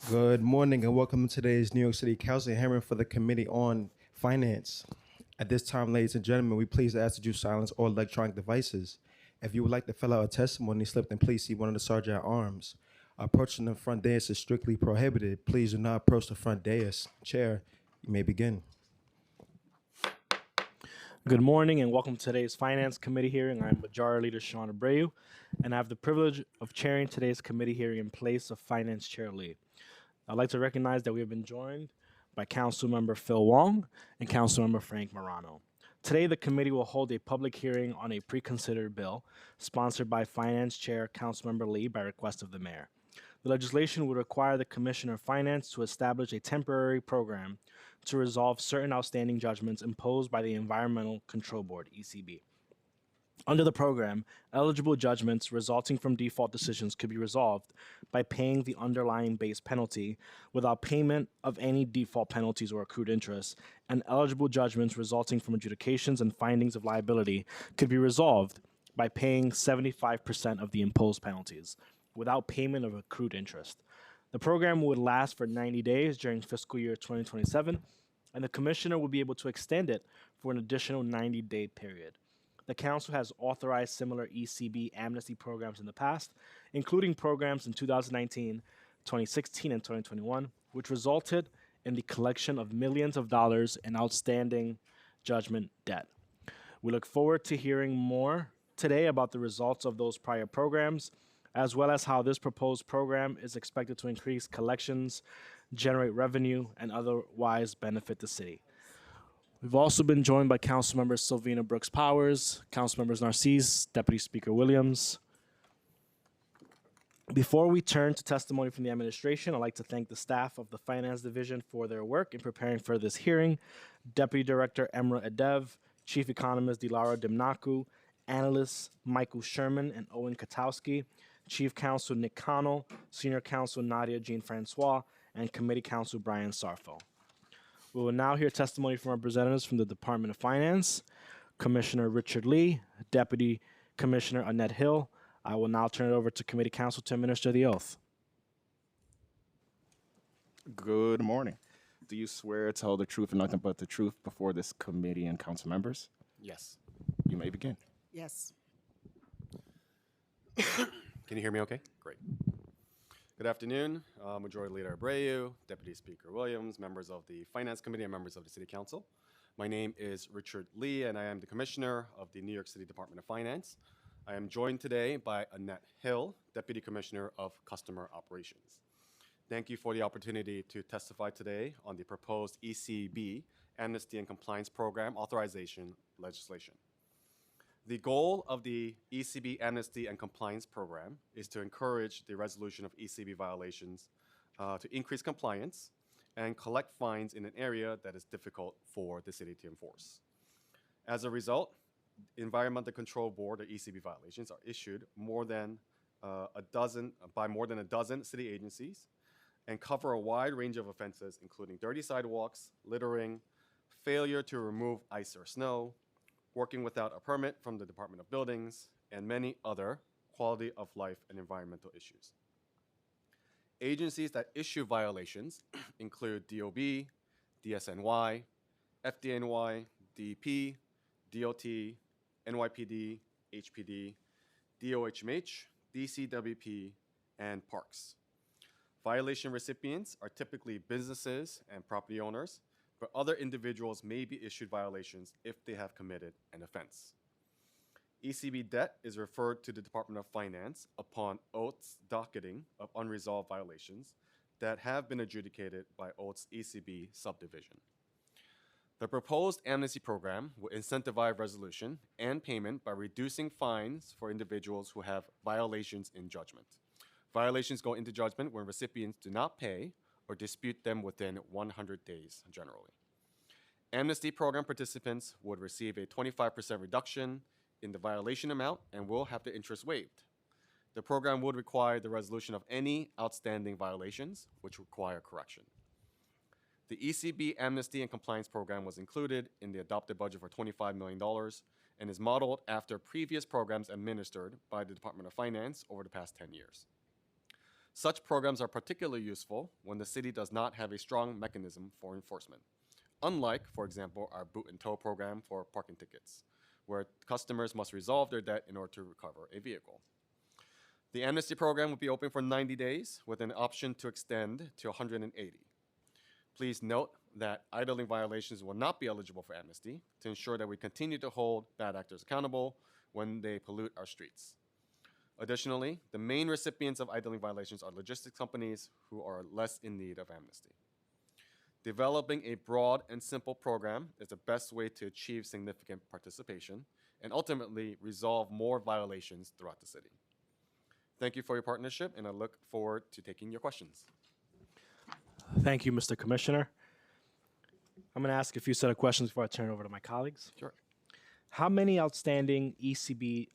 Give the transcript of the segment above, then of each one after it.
Good morning and welcome to today's New York City Council hearing for the Committee on Finance. At this time, ladies and gentlemen, we please ask that you silence all electronic devices. If you would like to fill out a testimony slip, then please see one of the sergeant at arms. Approaching the front dais is strictly prohibited. Please do not approach the front dais. Chair, you may begin. Good morning and welcome to today's Finance Committee hearing. I'm Majority Leader Sean Abreu, and I have the privilege of chairing today's committee hearing in place of Finance Chair Lee. I'd like to recognize that we have been joined by Councilmember Phil Wong and Councilmember Frank Morano. Today, the committee will hold a public hearing on a pre-considered bill sponsored by Finance Chair Councilmember Lee by request of the mayor. The legislation would require the Commissioner of Finance to establish a temporary program to resolve certain outstanding judgments imposed by the Environmental Control Board, ECB. Under the program, eligible judgments resulting from default decisions could be resolved by paying the underlying base penalty without payment of any default penalties or accrued interest, and eligible judgments resulting from adjudications and findings of liability could be resolved by paying 75% of the imposed penalties without payment of accrued interest. The program would last for 90 days during fiscal year 2027, and the Commissioner will be able to extend it for an additional 90-day period. The Council has authorized similar ECB amnesty programs in the past, including programs in 2019, 2016, and 2021, which resulted in the collection of millions of dollars in outstanding judgment debt. We look forward to hearing more today about the results of those prior programs, as well as how this proposed program is expected to increase collections, generate revenue, and otherwise benefit the city. We've also been joined by Councilmembers Sylvina Brooks Powers, Councilmembers Nycc, Deputy Speaker Williams. Before we turn to testimony from the administration, I'd like to thank the staff of the Finance Division for their work in preparing for this hearing. Deputy Director Emra Adev, Chief Economist Dilara Dimnaku, Analysts Michael Sherman and Owen Katowski, Chief Counsel Nick Connell, Senior Counsel Nadia Jean-Francois, and Committee Counsel Brian Sarfo. We will now hear testimony from representatives from the Department of Finance, Commissioner Richard Lee, Deputy Commissioner Annette Hill. I will now turn it over to Committee Counsel to administer the oath. Good morning. Do you swear to tell the truth and nothing but the truth before this committee and council members? Yes. You may begin. Yes. Can you hear me okay? Great. Good afternoon, Majority Leader Abreu, Deputy Speaker Williams, members of the Finance Committee, and members of the City Council. My name is Richard Lee, and I am the Commissioner of the New York City Department of Finance. I am joined today by Annette Hill, Deputy Commissioner of Customer Operations. Thank you for the opportunity to testify today on the proposed ECB Amnesty and Compliance Program authorization legislation. The goal of the ECB Amnesty and Compliance Program is to encourage the resolution of ECB violations, to increase compliance, and collect fines in an area that is difficult for the city to enforce. As a result, Environmental Control Board, or ECB violations, are issued by more than a dozen city agencies and cover a wide range of offenses, including dirty sidewalks, littering, failure to remove ice or snow, working without a permit from the Department of Buildings, and many other quality of life and environmental issues. Agencies that issue violations include DOB, DSNY, FDNY, DEP, DOT, NYPD, HPD, DOHMH, DCWP, and parks. Violation recipients are typically businesses and property owners, but other individuals may be issued violations if they have committed an offense. ECB debt is referred to the Department of Finance upon OAT's docketing of unresolved violations that have been adjudicated by OAT's ECB subdivision. The proposed amnesty program will incentivize resolution and payment by reducing fines for individuals who have violations in judgment. Violations go into judgment when recipients do not pay or dispute them within 100 days generally. Amnesty program participants would receive a 25% reduction in the violation amount and will have the interest waived. The program would require the resolution of any outstanding violations which require correction. The ECB Amnesty and Compliance Program was included in the adopted budget for $25 million and is modeled after previous programs administered by the Department of Finance over the past 10 years. Such programs are particularly useful when the city does not have a strong mechanism for enforcement. Unlike, for example, our boot and tow program for parking tickets, where customers must resolve their debt in order to recover a vehicle. The amnesty program will be open for 90 days with an option to extend to 180. Please note that idling violations will not be eligible for amnesty to ensure that we continue to hold bad actors accountable when they pollute our streets. Additionally, the main recipients of idling violations are logistics companies who are less in need of amnesty. Developing a broad and simple program is the best way to achieve significant participation and ultimately resolve more violations throughout the city. Thank you for your partnership, and I look forward to taking your questions. Thank you, Mr. Commissioner. I'm going to ask a few set of questions before I turn it over to my colleagues. Sure. How many outstanding ECB,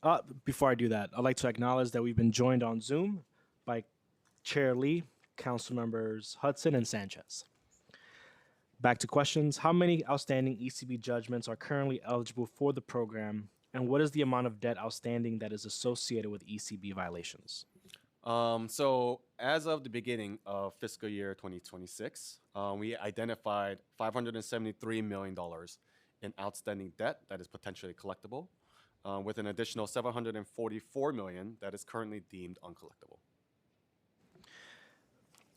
before I do that, I'd like to acknowledge that we've been joined on Zoom by Chair Lee, Council Members Hudson and Sanchez. Back to questions. How many outstanding ECB judgments are currently eligible for the program, and what is the amount of debt outstanding that is associated with ECB violations? So as of the beginning of fiscal year 2026, we identified $573 million in outstanding debt that is potentially collectible, with an additional $744 million that is currently deemed uncollectible.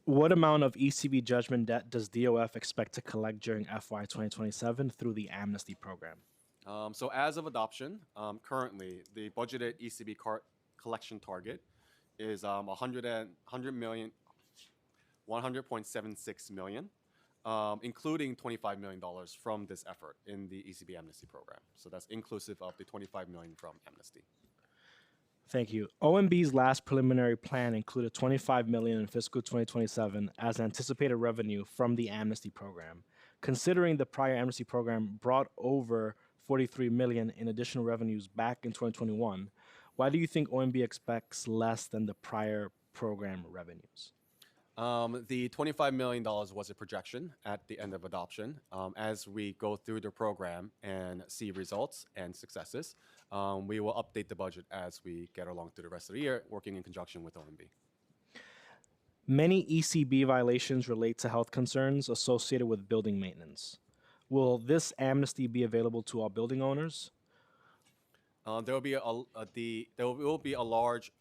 What amount of ECB judgment debt does DOF expect to collect during FY 2027 through the amnesty program? So as of adoption, currently the budgeted ECB collection target is 100.76 million, including $25 million from this effort in the ECB amnesty program. So that's inclusive of the $25 million from amnesty. Thank you. OMB's last preliminary plan included $25 million in fiscal 2027 as anticipated revenue from the amnesty program. Considering the prior amnesty program brought over $43 million in additional revenues back in 2021, why do you think OMB expects less than the prior program revenues? The $25 million was a projection at the end of adoption. As we go through the program and see results and successes, we will update the budget as we get along through the rest of the year, working in conjunction with OMB. Many ECB violations relate to health concerns associated with building maintenance. Will this amnesty be available to all building owners? There will be a large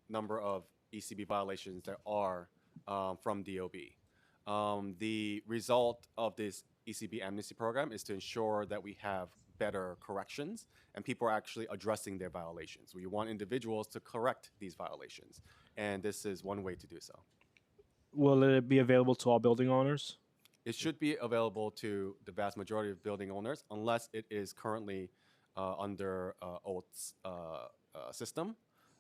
number of ECB violations that are from DOB. The result of this ECB amnesty program is to ensure that we have better corrections and people are actually addressing their violations. We want individuals to correct these violations, and this is one way to do so. Will it be available to all building owners? It should be available to the vast majority of building owners unless it is currently under OAT's system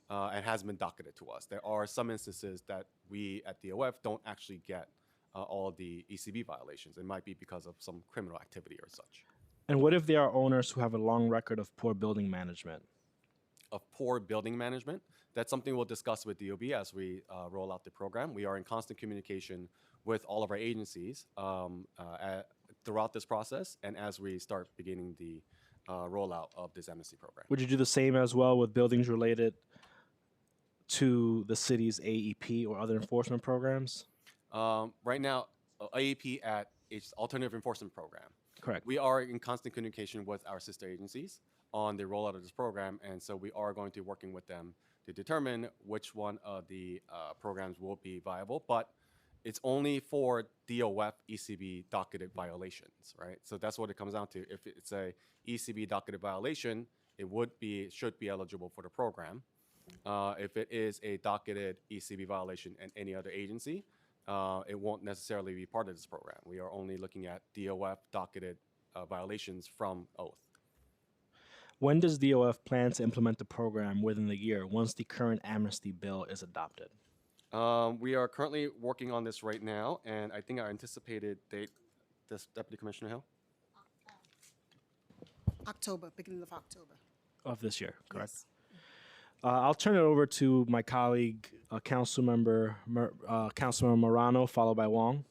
and has been docketed to us. There are some instances that we at DOF don't actually get all the ECB violations. It might be because of some criminal activity or such. And what if there are owners who have a long record of poor building management? Of poor building management, that's something we'll discuss with DOB as we roll out the program. We are in constant communication with all of our agencies throughout this process and as we start beginning the rollout of this amnesty program. Would you do the same as well with buildings related to the city's AEP or other enforcement programs? Right now, AEP at its Alternative Enforcement Program. Correct. We are in constant communication with our sister agencies on the rollout of this program, and so we are going to be working with them to determine which one of the programs will be viable, but it's only for DOF ECB docketed violations, right? So that's what it comes down to. If it's a ECB docketed violation, it should be eligible for the program. If it is a docketed ECB violation in any other agency, it won't necessarily be part of this program. We are only looking at DOF docketed violations from OATH. When does DOF plan to implement the program within the year once the current amnesty bill is adopted? We are currently working on this right now, and I think our anticipated date, this Deputy Commissioner Hill? October, beginning of October. Of this year, correct? Yes. I'll turn it over to my colleague, Councilmember Morano, followed by Wong.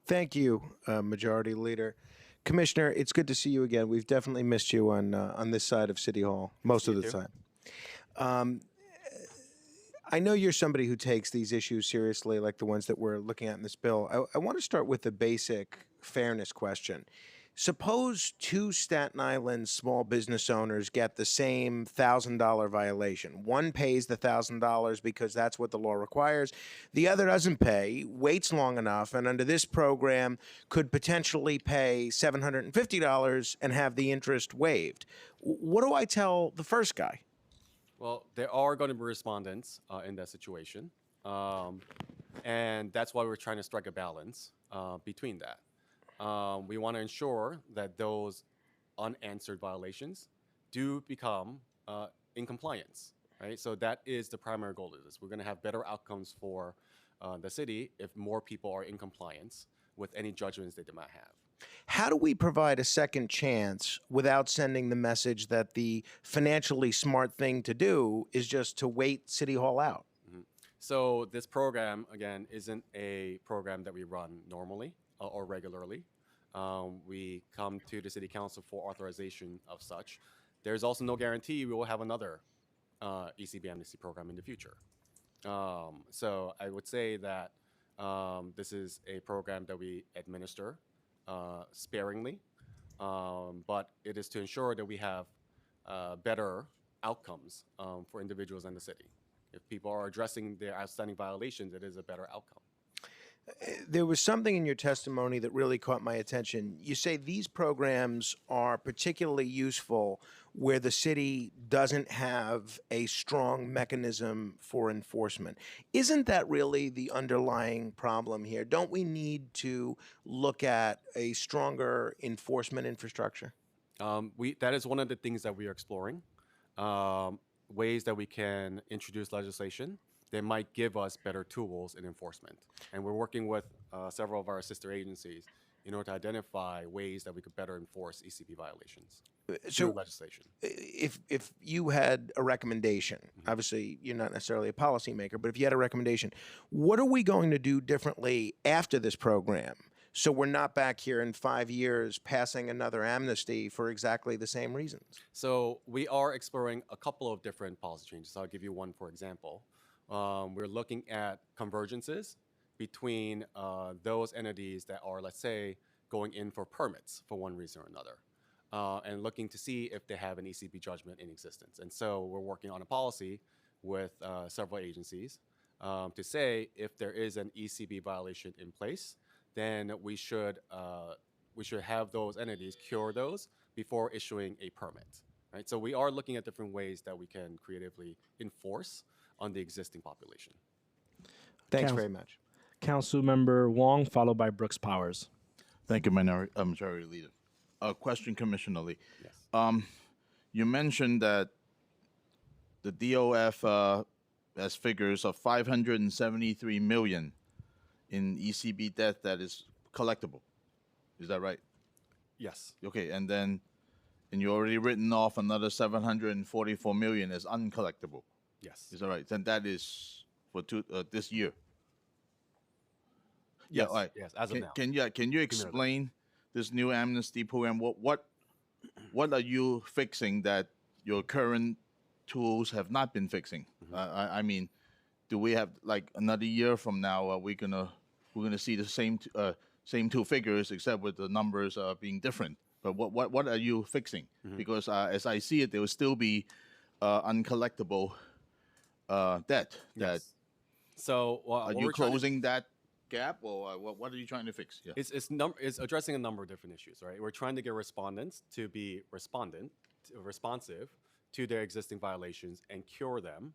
Thank you, Majority Leader. Commissioner, it's good to see you again. We've definitely missed you on this side of City Hall most of the time. I know you're somebody who takes these issues seriously, like the ones that we're looking at in this bill. I want to start with the basic fairness question. Suppose two Staten Island small business owners get the same $1,000 violation. One pays the $1,000 because that's what the law requires. The other doesn't pay, waits long enough, and under this program could potentially pay $750 and have the interest waived. What do I tell the first guy? Well, there are going to be respondents in that situation. And that's why we're trying to strike a balance between that. We want to ensure that those unanswered violations do become in compliance, right? So that is the primary goal of this. We're going to have better outcomes for the city if more people are in compliance with any judgments they might have. How do we provide a second chance without sending the message that the financially smart thing to do is just to wait City Hall out? So this program, again, isn't a program that we run normally or regularly. We come to the City Council for authorization of such. There's also no guarantee we will have another ECB amnesty program in the future. So I would say that this is a program that we administer sparingly, but it is to ensure that we have better outcomes for individuals in the city. If people are addressing their outstanding violations, it is a better outcome. There was something in your testimony that really caught my attention. You say these programs are particularly useful where the city doesn't have a strong mechanism for enforcement. Isn't that really the underlying problem here? Don't we need to look at a stronger enforcement infrastructure? That is one of the things that we are exploring, ways that we can introduce legislation that might give us better tools in enforcement. And we're working with several of our sister agencies in order to identify ways that we could better enforce ECB violations through legislation. If you had a recommendation, obviously you're not necessarily a policymaker, but if you had a recommendation, what are we going to do differently after this program so we're not back here in 5 years passing another amnesty for exactly the same reasons? So we are exploring a couple of different policy changes. I'll give you one for example. We're looking at convergences between those entities that are, let's say, going in for permits for one reason or another, and looking to see if they have an ECB judgment in existence. And so we're working on a policy with several agencies to say if there is an ECB violation in place, then we should have those entities cure those before issuing a permit. Right? So we are looking at different ways that we can creatively enforce on the existing population. Thanks very much. Council Member Wong, followed by Brooks Powers. Thank you, Majority Leader. Question, Commissioner Lee. Yes. You mentioned that the DOF has figures of 573 million in ECB debt that is collectible. Is that right? Yes. Okay, and you already written off another 744 million as uncollectible. Yes. Is that right? Then that is for this year. Yes. Yeah, all right. Yes. As of now. Can you explain this new amnesty program? What are you fixing that your current tools have not been fixing? I mean, do we have like another year from now? We're gonna see the same two figures except with the numbers being different. But what are you fixing? Because as I see it, there will still be uncollectible debt. Yes. So Are you closing that gap, or what are you trying to fix? Yeah. It's addressing a number of different issues, right? We're trying to get respondents to be responsive to their existing violations and cure them,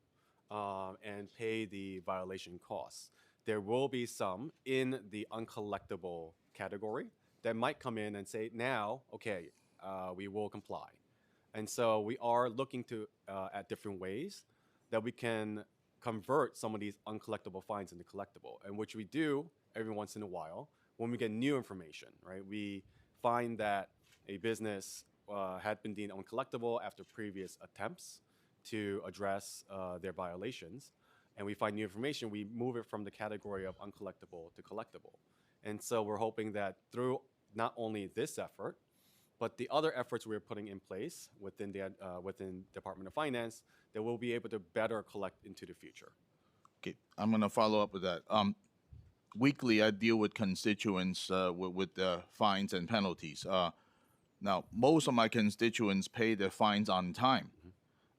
and pay the violation costs. There will be some in the uncollectible category that might come in and say, now, okay, we will comply. And so we are looking to at different ways that we can convert some of these uncollectible fines into collectible, and which we do every once in a while when we get new information, right? We find that a business had been deemed uncollectible after previous attempts to address their violations, and we find new information, we move it from the category of uncollectible to collectible. And so we're hoping that through not only this effort, but the other efforts we're putting in place within the Department of Finance, that we'll be able to better collect into the future. Okay, I'm gonna follow up with that. Weekly, I deal with constituents with fines and penalties. Now, most of my constituents pay their fines on time.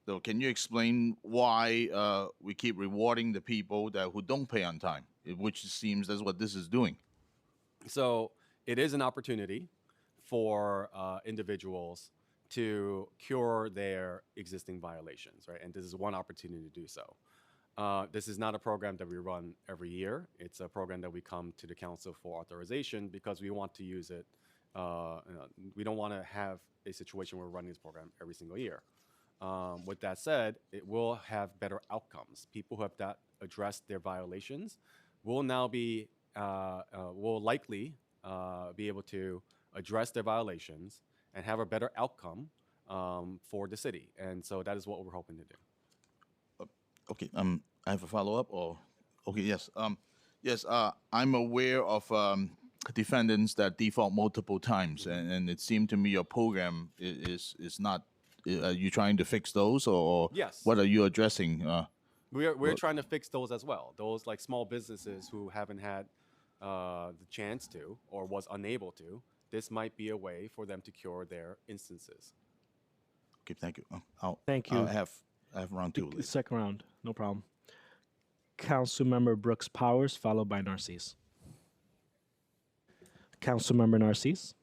So, can you explain why we keep rewarding the people who don't pay on time? Which seems that's what this is doing. So it is an opportunity for individuals to cure their existing violations, right? And this is one opportunity to do so. This is not a program that we run every year. It's a program that we come to the council for authorization because we want to use it. We don't want to have a situation where we're running this program every single year. With that said, it will have better outcomes. People who have not addressed their violations will now be will likely be able to address their violations and have a better outcome for the city. And so that is what we're hoping to do. Okay, I have a follow up. Or okay, yes, yes, I'm aware of defendants that default multiple times, and it seemed to me your program is not. Are you trying to fix those, or Yes. what are you addressing? We're trying to fix those as well. Those like small businesses who haven't had the chance to or was unable to. This might be a way for them to cure their instances. Okay, thank you. Thank you. I have round two. Later. Second round, no problem. Councilmember Brooks Powers, followed by Narcisse. Councilmember Narcisse.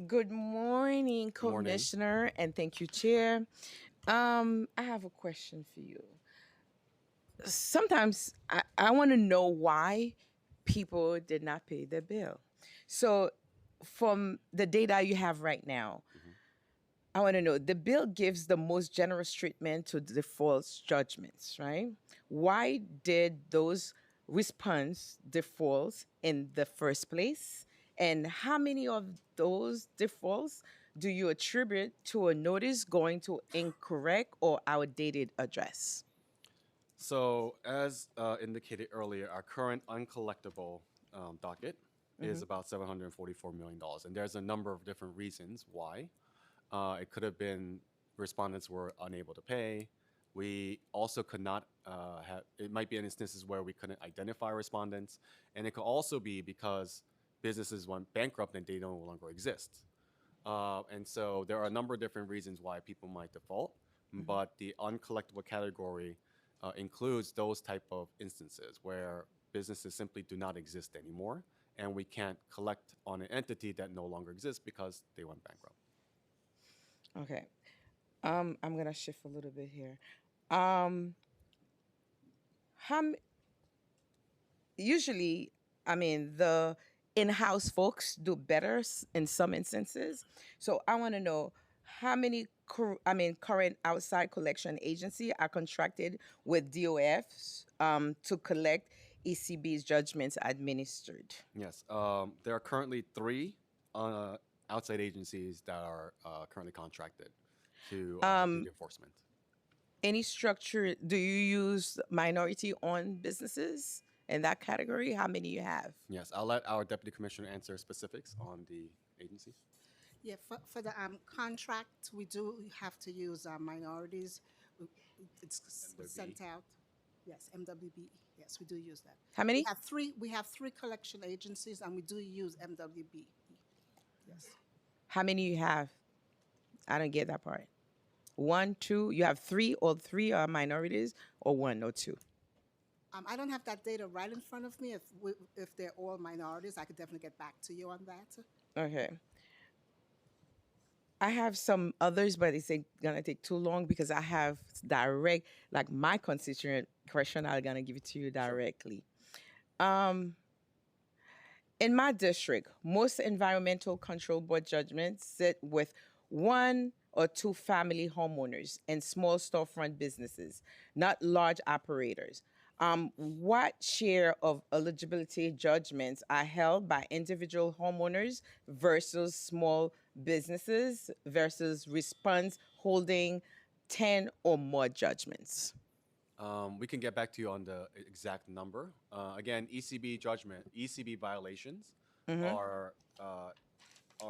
Good morning, Commissioner, and thank you, Chair. I have a question for you. Sometimes I want to know why people did not pay their bill. So, from the data you have right now, I want to know the bill gives the most generous treatment to default judgments, right? Why did those response defaults in the first place? And how many of those defaults do you attribute to a notice going to incorrect or outdated address? So, as indicated earlier, our current uncollectible docket is about $744 million. And there's a number of different reasons why. It could have been respondents were unable to pay. We also could not it might be in instances where we couldn't identify respondents. And it could also be because businesses went bankrupt and they no longer exist. And so there are a number of different reasons why people might default, but the uncollectible category includes those type of instances where businesses simply do not exist anymore, and we can't collect on an entity that no longer exists because they went bankrupt. Okay. I'm gonna shift a little bit here. How usually, I mean, the in-house folks do better in some instances. So I want to know how many, current outside collection agency are contracted with DOFs to collect ECB's judgments administered. Yes, there are currently 3 outside agencies that are currently contracted to do the enforcement. Any structure, do you use minority-owned businesses in that category? How many you have? Yes, I'll let our deputy commissioner answer specifics on the agency. Yeah, for the contract, we do have to use minorities. It's sent out. Yes, MWB. Yes, we do use that. How many? We have three collection agencies, and we do use MWB. Yes. How many you have? I don't get that part. 1, 2, you have 3, all 3 are minorities, or 1 or 2? I don't have that data right in front of me. If they're all minorities, I could definitely get back to you on that. Okay. I have some others, but it's gonna take too long because I have direct, like my constituent question, I'm gonna give it to you directly. Sure. In my district, most environmental control board judgments sit with 1 or 2 family homeowners and small storefront businesses, not large operators. What share of eligibility judgments are held by individual homeowners versus small businesses versus response holding 10 or more judgments? We can get back to you on the exact number. Again, ECB violations are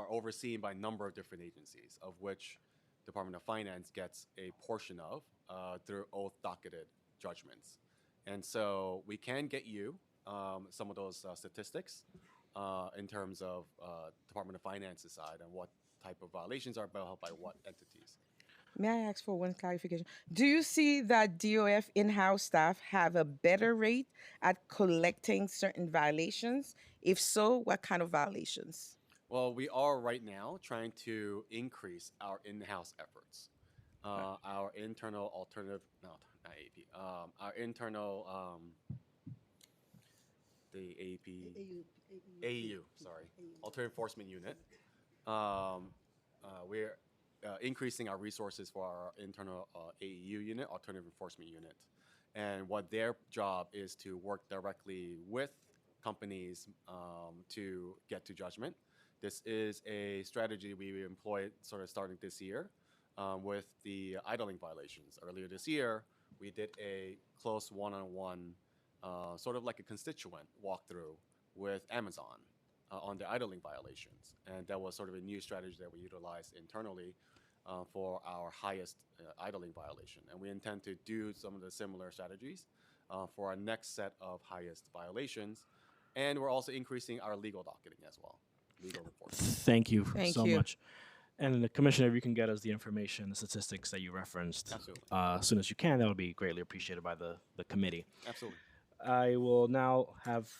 overseen by a number of different agencies, of which Department of Finance gets a portion of through oath docketed judgments. And so we can get you some of those statistics in terms of Department of Finance's side and what type of violations are held by what entities. May I ask for one clarification? Do you see that DOF in-house staff have a better rate at collecting certain violations? If so, what kind of violations? Well, we are right now trying to increase our in-house efforts. Our internal alternative, no, not AP, our internal, the AP, AU, sorry, Alternative Enforcement Unit. We're increasing our resources for our internal AEU unit, Alternative Enforcement Unit. And what their job is to work directly with companies to get to judgment. This is a strategy we employed sort of starting this year with the idling violations. Earlier this year, we did a close one-on-one, sort of like a constituent walkthrough with Amazon on the idling violations. And that was sort of a new strategy that we utilized internally for our highest idling violation. And we intend to do some of the similar strategies for our next set of highest violations. And we're also increasing our legal docketing as well, legal reporting. Thank you Thank so you. much. And the Commissioner, if you can get us the information, the statistics that you referenced Absolutely. as soon as you can, that would be greatly appreciated by the committee. Absolutely. I will now have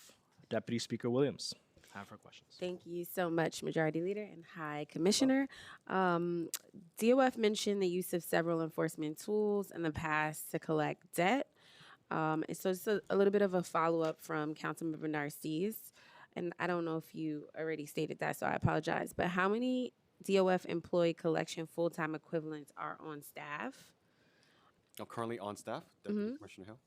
Deputy Speaker Williams have her questions. Thank you so much, Majority Leader, and hi, Commissioner. DOF mentioned the use of several enforcement tools in the past to collect debt. And so it's a little bit of a follow-up from Councilmember Narcisse. And I don't know if you already stated that, so I apologize. But how many DOF employee collection full-time equivalents are on staff? Currently on staff, Deputy Commissioner Hill.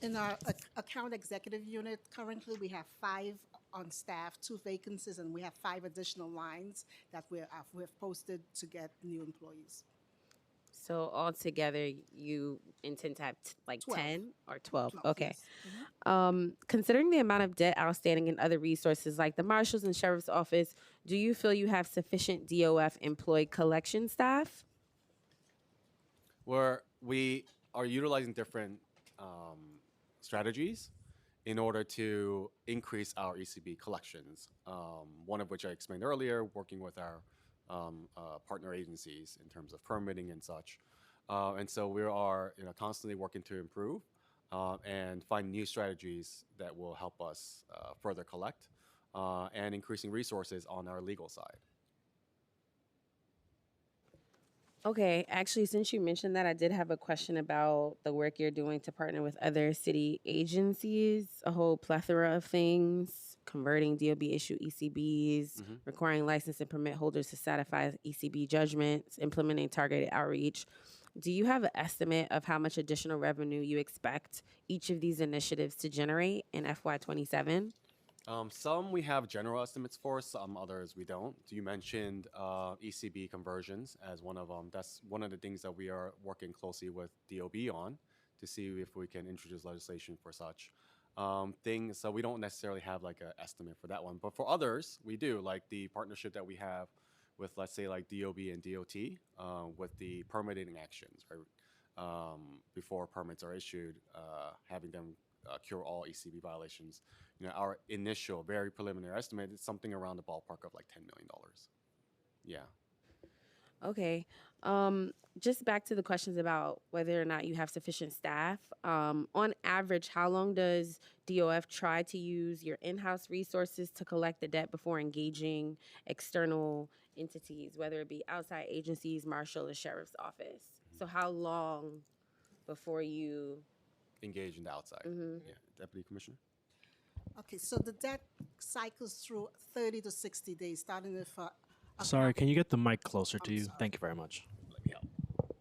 In our account executive unit, currently we have 5 on staff, 2 vacancies, and we have 5 additional lines that we've posted to get new employees. So altogether, you intend to have like 12. 10 or 12? 12, Okay. yes. Considering the amount of debt outstanding and other resources like the Marshal's and Sheriff's Office, do you feel you have sufficient DOF employed collection staff? Where we are utilizing different strategies in order to increase our ECB collections. One of which I explained earlier, working with our partner agencies in terms of permitting and such. And so we are constantly working to improve and find new strategies that will help us further collect and increasing resources on our legal side. Okay, actually, since you mentioned that, I did have a question about the work you're doing to partner with other city agencies, a whole plethora of things, converting DOB issue ECBs, requiring license and permit holders to satisfy ECB judgments, implementing targeted outreach. Do you have an estimate of how much additional revenue you expect each of these initiatives to generate in FY27? Some we have general estimates for, some others we don't. You mentioned ECB conversions as one of them. That's one of the things that we are working closely with DOB on to see if we can introduce legislation for such things. So we don't necessarily have like an estimate for that one. But for others, we do, like the partnership that we have with, let's say, like DOB and DOT with the permitting actions, right? Before permits are issued, having them cure all ECB violations. Our initial, very preliminary estimate is something around the ballpark of like $10 million. Yeah. Okay. Just back to the questions about whether or not you have sufficient staff. On average, how long does DOF try to use your in-house resources to collect the debt before engaging external entities, whether it be outside agencies, Marshal, or Sheriff's Office? So how long before you Engage in the outside. Yeah. Deputy Commissioner? Okay, so the debt cycles through 30 to 60 days, starting with. Sorry, can you get the mic closer to I'm you? sorry. Thank you very much. Let me help.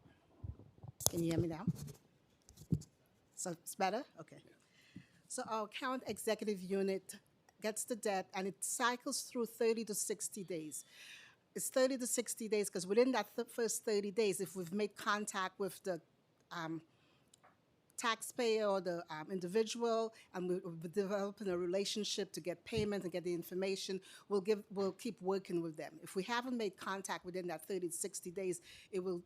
Can you hear me now? So it's better? Okay. So our account executive unit gets the debt and it cycles through 30 to 60 days. It's 30 to 60 days because within that first 30 days, if we've made contact with the taxpayer or the individual, and we're developing a relationship to get payment and get the information, we'll keep working with them. If we haven't made contact within that 30 to 60 days, it will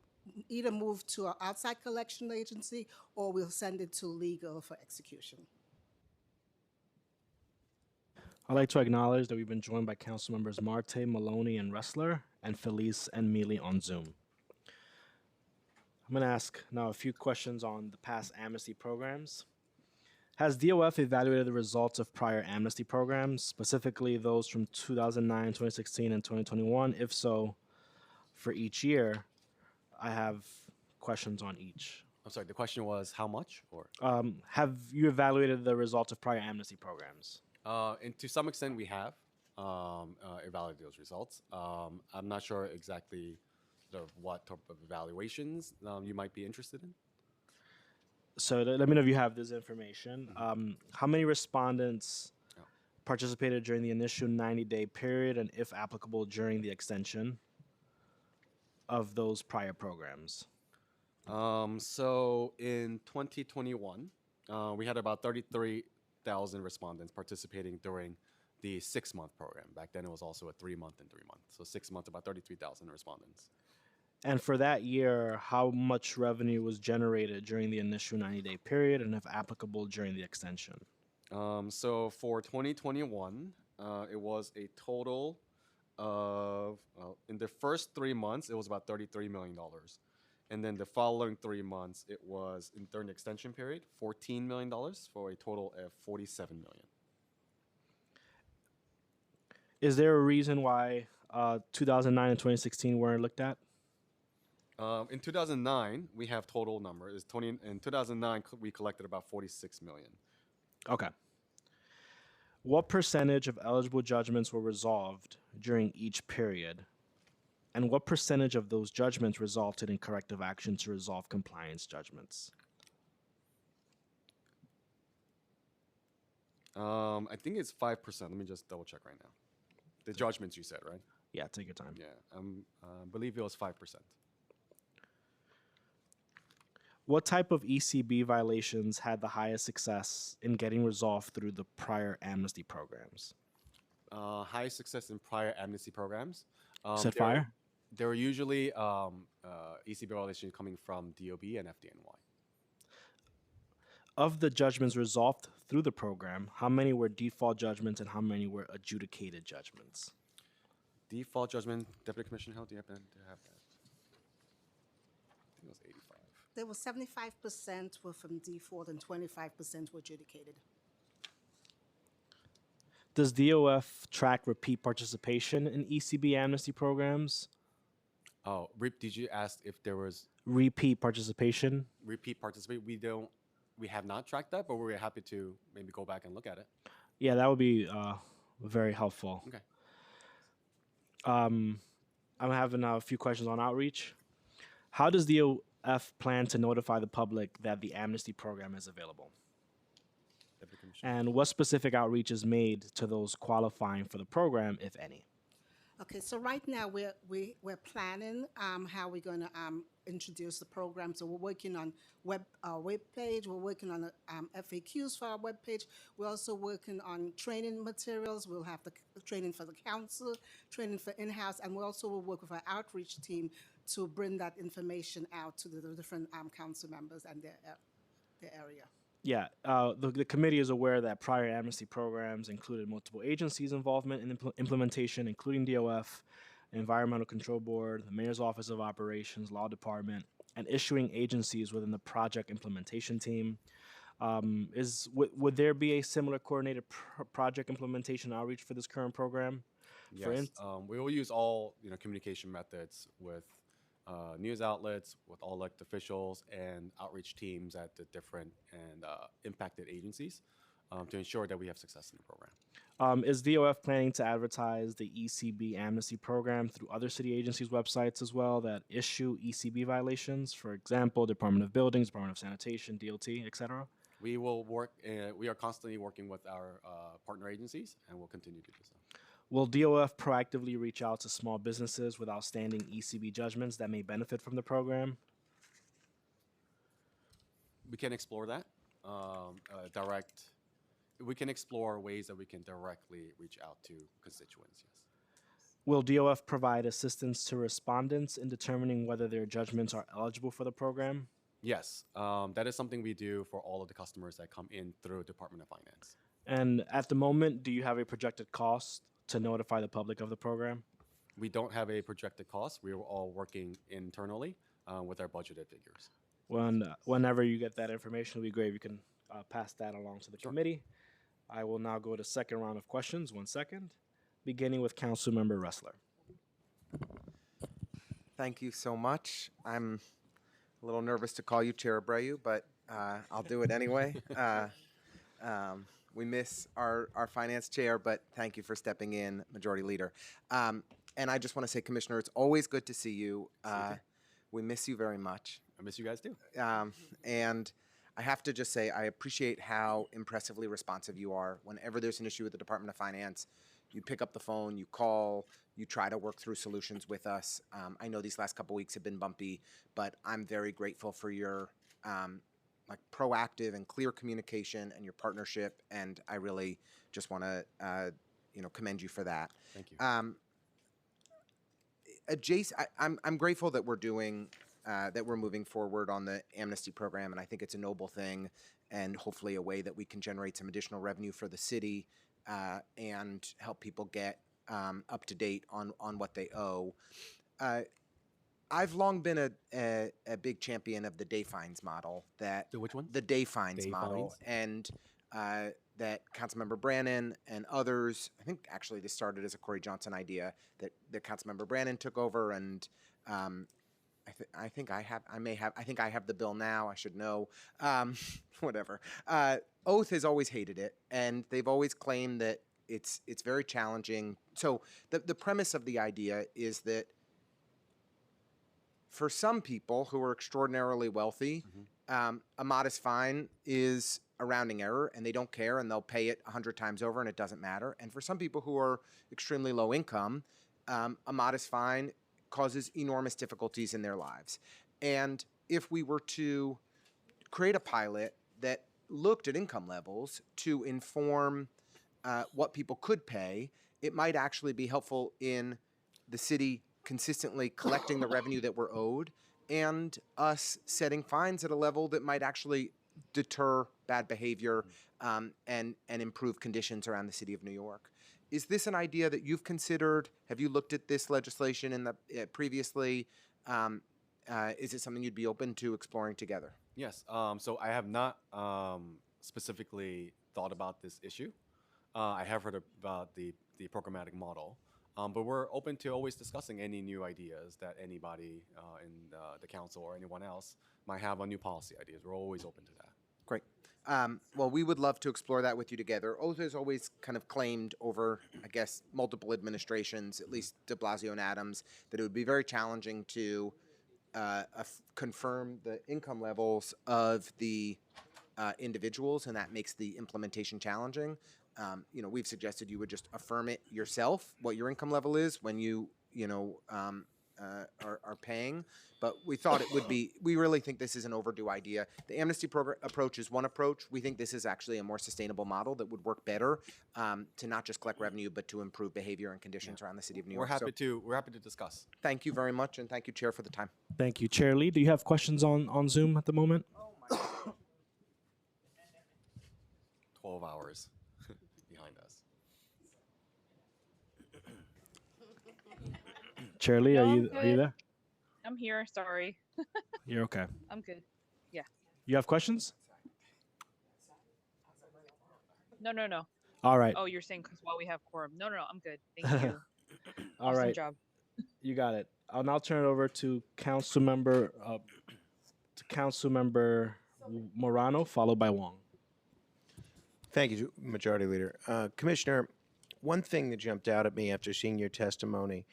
either move to an outside collection agency or we'll send it to legal for execution. I'd like to acknowledge that we've been joined by council members Marte, Maloney, and Ressler, and Felice and Mealy on Zoom. I'm going to ask now a few questions on the past amnesty programs. Has DOF evaluated the results of prior amnesty programs, specifically those from 2009, 2016, and 2021? If so, for each year, I have questions on each. I'm sorry, the question was how much or? Have you evaluated the results of prior amnesty programs? And to some extent, we have evaluated those results. I'm not sure exactly sort of what type of evaluations you might be interested in. So let me know if you have this information. How many respondents Oh. participated during the initial 90-day period, and if applicable, during the extension of those prior programs? So in 2021, we had about 33,000 respondents participating during the 6-month program. Back then, it was also a 3-month and 3-month. So 6 months, about 33,000 respondents. And for that year, how much revenue was generated during the initial 90-day period, and if applicable, during the extension? So for 2021, it was a total of, in the first 3 months, it was about $33 million. And then the following 3 months, it was, during the extension period, $14 million for a total of $47 million. Is there a reason why 2009 and 2016 weren't looked at? In 2009, we have total number. In 2009, we collected about $46 million. Okay. What percentage of eligible judgments were resolved during each period? And what percentage of those judgments resulted in corrective action to resolve compliance judgments? I think it's 5%. Let me just double check right now. The judgments you said, right? Yeah, take your time. Yeah, I believe it was 5%. What type of ECB violations had the highest success in getting resolved through the prior amnesty programs? High success in prior amnesty programs. Said fire? There were usually ECB violations coming from DOB and FDNY. Of the judgments resolved through the program, how many were default judgments and how many were adjudicated judgments? Default judgment, Deputy Commissioner Hill, do you happen to have that? I think it was 85. There was 75% were from default and 25% were adjudicated. Does DOF track repeat participation in ECB amnesty programs? Oh, did you ask if there was Repeat participation? repeat participation? We have not tracked that, but we're happy to maybe go back and look at it. Yeah, that would be very helpful. Okay. I'm having a few questions on outreach. How does DOF plan to notify the public that the amnesty program is available? Deputy Commissioner. And what specific outreach is made to those qualifying for the program, if any? Okay, so right now we're planning how we're going to introduce the program. So we're working on our web page. We're working on FAQs for our web page. We're also working on training materials. We'll have the training for the council, training for in-house, and we also will work with our outreach team to bring that information out to the different council members and their area. Yeah, the committee is aware that prior amnesty programs included multiple agencies' involvement in implementation, including DOF, Environmental Control Board, the Mayor's Office of Operations, Law Department, and issuing agencies within the project implementation team. Would there be a similar coordinated project implementation outreach for this current program? Yes, we will use all communication methods with news outlets, with all elected officials, and outreach teams at the different and impacted agencies to ensure that we have success in the program. Is DOF planning to advertise the ECB amnesty program through other city agencies' websites as well that issue ECB violations? For example, Department of Buildings, Department of Sanitation, DOT, etc. We will work. We are constantly working with our partner agencies, and we'll continue to do so. Will DOF proactively reach out to small businesses with outstanding ECB judgments that may benefit from the program? We can explore that. We can explore ways that we can directly reach out to constituents, yes. Will DOF provide assistance to respondents in determining whether their judgments are eligible for the program? Yes, that is something we do for all of the customers that come in through Department of Finance. And at the moment, do you have a projected cost to notify the public of the program? We don't have a projected cost. We are all working internally with our budgeted figures. Whenever you get that information, it would be great if you can pass that along to the committee. I will now go to second round of questions. 1 second. Beginning with Councilmember Ressler. Thank you so much. I'm a little nervous to call you Chair Abreu, but I'll do it anyway. We miss our finance chair, but thank you for stepping in, Majority Leader. And I just want to say, Commissioner, it's always good to see you. We miss you very much. I miss you guys too. And I have to just say, I appreciate how impressively responsive you are. Whenever there's an issue with the Department of Finance, you pick up the phone, you call, you try to work through solutions with us. I know these last couple weeks have been bumpy, but I'm very grateful for your like proactive and clear communication and your partnership, and I really just want to commend you for that. Thank you. I'm grateful that we're doing that we're moving forward on the amnesty program, and I think it's a noble thing, and hopefully a way that we can generate some additional revenue for the city and help people get up to date on what they owe. I've long been a big champion of the day fines model. The which one? The day fines Day model, fines? and that Councilmember Brannon and others. I think actually this started as a Corey Johnson idea that Councilmember Brannon took over, and I think I have the bill now. I should know. Whatever. Oath has always hated it, and they've always claimed that it's very challenging. So the premise of the idea is that for some people who are extraordinarily wealthy, a modest fine is a rounding error, and they don't care, and they'll pay it 100 times over, and it doesn't matter. And for some people who are extremely low income, a modest fine causes enormous difficulties in their lives. And if we were to create a pilot that looked at income levels to inform what people could pay, it might actually be helpful in the city consistently collecting the revenue that we're owed and us setting fines at a level that might actually deter bad behavior and improve conditions around the city of New York. Is this an idea that you've considered? Have you looked at this legislation in the previously? Is it something you'd be open to exploring together? Yes. So I have not specifically thought about this issue. I have heard about the programmatic model, but we're open to always discussing any new ideas that anybody in the council or anyone else might have on new policy ideas. We're always open to that. Great. Well, we would love to explore that with you together. Oath has always kind of claimed over, I guess, multiple administrations, at least de Blasio and Adams, that it would be very challenging to confirm the income levels of the individuals, and that makes the implementation challenging. We've suggested you would just affirm it yourself, what your income level is when you are paying. But we thought it would be, we really think this is an overdue idea. The amnesty program approach is one approach. We think this is actually a more sustainable model that would work better to not just collect revenue, but to improve behavior and conditions around the city of New York. We're happy to discuss. Thank you very much, and thank you, Chair, for the time. Thank you. Chair Lee, do you have questions on Zoom at the moment? 12 hours behind us. Chair Lee, No, are I'm you good. there? I'm here. Sorry. You're okay. I'm good. Yeah. You have questions? No. All right. Oh, you're saying because while we have quorum. No. I'm good. Thank you. All Awesome right. job. You got it. I'll now turn it over to Councilmember Morano, followed by Wong. Thank you, Majority Leader. Commissioner, one thing that jumped out at me after seeing your testimony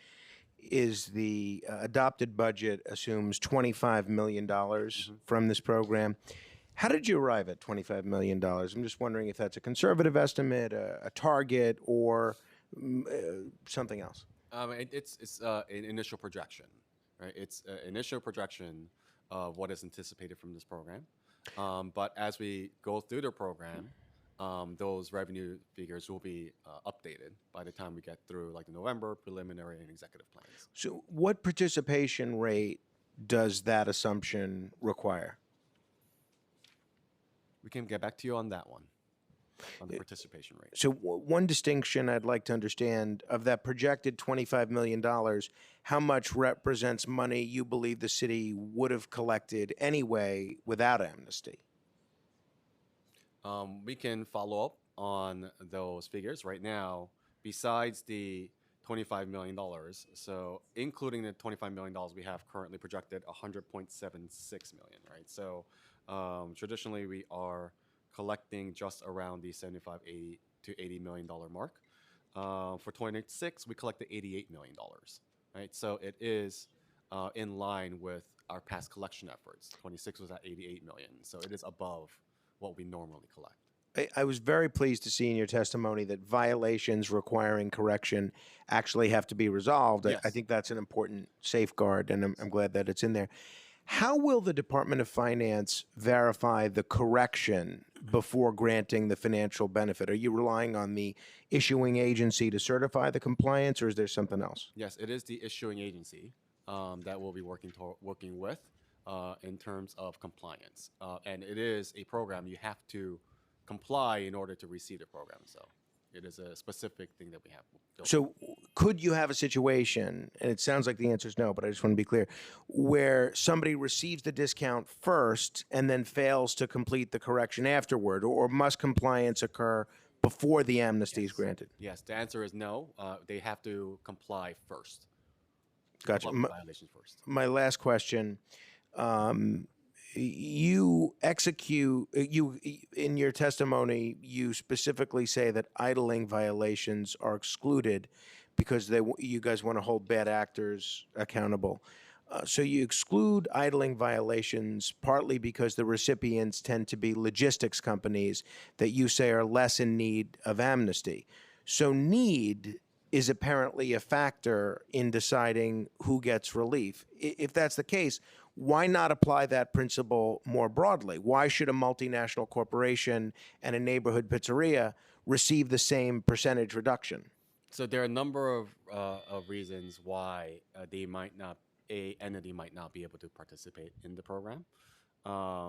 is the adopted budget assumes $25 million from this program. How did you arrive at $25 million? I'm just wondering if that's a conservative estimate, a target, or something else. It's an initial projection, right? It's an initial projection of what is anticipated from this program. But as we go through the program, those revenue figures will be updated by the time we get through like the November preliminary and executive plans. So, what participation rate does that assumption require? We can get back to you on that one, on the participation rate. So, one distinction I'd like to understand of that projected $25 million, how much represents money you believe the city would have collected anyway without amnesty? We can follow up on those figures right now. Besides the $25 million, so including the $25 million, we have currently projected $100.76 million, right? So traditionally, we are collecting just around the 75, 80 to $80 million mark. For 2026, we collected $88 million, right? So it is in line with our past collection efforts. 26 was at 88 million, so it is above what we normally collect. I was very pleased to see in your testimony that violations requiring correction actually have to be resolved. Yes. I think that's an important safeguard, and I'm glad that it's in there. How will the Department of Finance verify the correction before granting the financial benefit? Are you relying on the issuing agency to certify the compliance, or is there something else? Yes, it is the issuing agency that we'll be working with in terms of compliance. And it is a program you have to comply in order to receive the program. So it is a specific thing that we have built. So could you have a situation, and it sounds like the answer is no, but I just want to be clear, where somebody receives the discount first and then fails to complete the correction afterward, or must compliance occur before the amnesty is granted? Yes, the answer is no. They have to comply first. Gotcha. Comply with violations first. My last question. You in your testimony, you specifically say that idling violations are excluded because you guys want to hold bad actors accountable. So you exclude idling violations partly because the recipients tend to be logistics companies that you say are less in need of amnesty. So need is apparently a factor in deciding who gets relief. If that's the case, why not apply that principle more broadly? Why should a multinational corporation and a neighborhood pizzeria receive the same percentage reduction? So there are a number of reasons why a entity might not be able to participate in the program.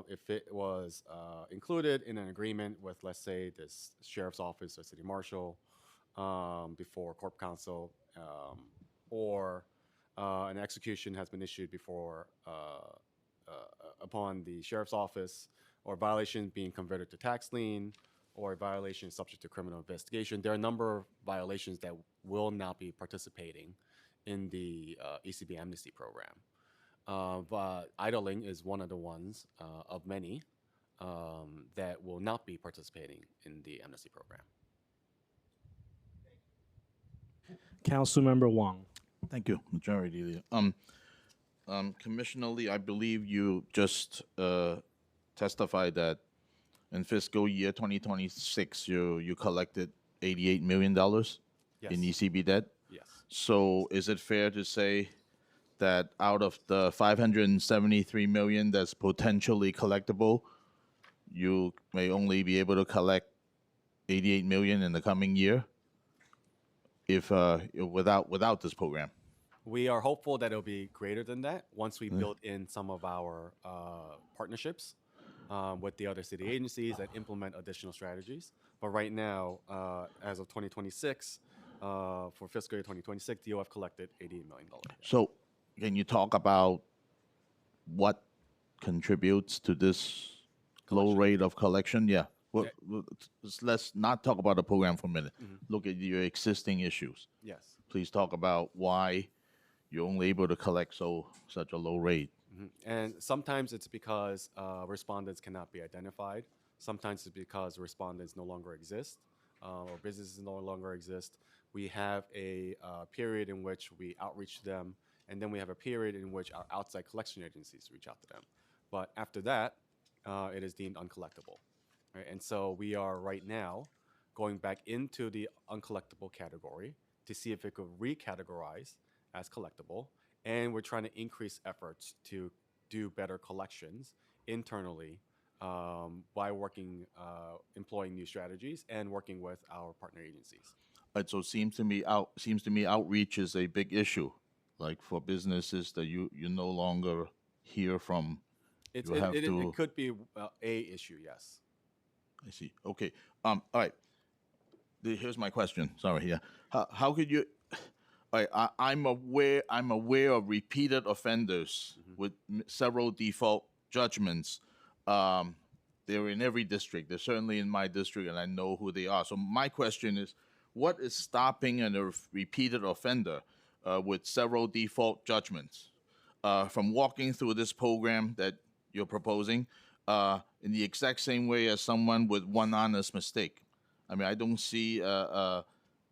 If it was included in an agreement with, let's say, this sheriff's office or city marshal before corp counsel, or an execution has been issued before upon the sheriff's office, or violation being converted to tax lien, or a violation subject to criminal investigation. There are a number of violations that will not be participating in the ECB amnesty program. But idling is one of the ones of many that will not be participating in the amnesty program. Councilmember Wong. Thank you, Majority Leader. Commissioner Lee, I believe you just testified that in fiscal year 2026, you collected $88 million in ECB debt. Yes. So is it fair to say that out of the $573 million that's potentially collectible, you may only be able to collect $88 million in the coming year if without this program? We are hopeful that it'll be greater than that once we build in some of our partnerships with the other city agencies that implement additional strategies. But right now, as of 2026, for fiscal year 2026, the DOF collected $88 million. So can you talk about what contributes to this low rate of collection? Yeah. Well, let's not talk about the program for a minute. Look at your existing issues. Yes. Please talk about why you're only able to collect such a low rate. And sometimes it's because respondents cannot be identified. Sometimes it's because respondents no longer exist or businesses no longer exist. We have a period in which we outreach to them, and then we have a period in which our outside collection agencies reach out to them. But after that, it is deemed uncollectible. Right? And so we are right now going back into the uncollectible category to see if it could recategorize as collectible. And we're trying to increase efforts to do better collections internally by working, employing new strategies and working with our partner agencies. Right, so seems to me outreach is a big issue, like for businesses that you no longer hear from. It's, You it, have it, to. it could be a issue, yes. I see. Okay. All right. Here's my question. Sorry. Yeah. How could you? All right, I'm aware. I'm aware of repeated offenders with several default judgments. Um, they're in every district. They're certainly in my district, and I know who they are. So my question is, what is stopping a repeated offender with several default judgments from walking through this program that you're proposing in the exact same way as someone with one honest mistake? I mean, I don't see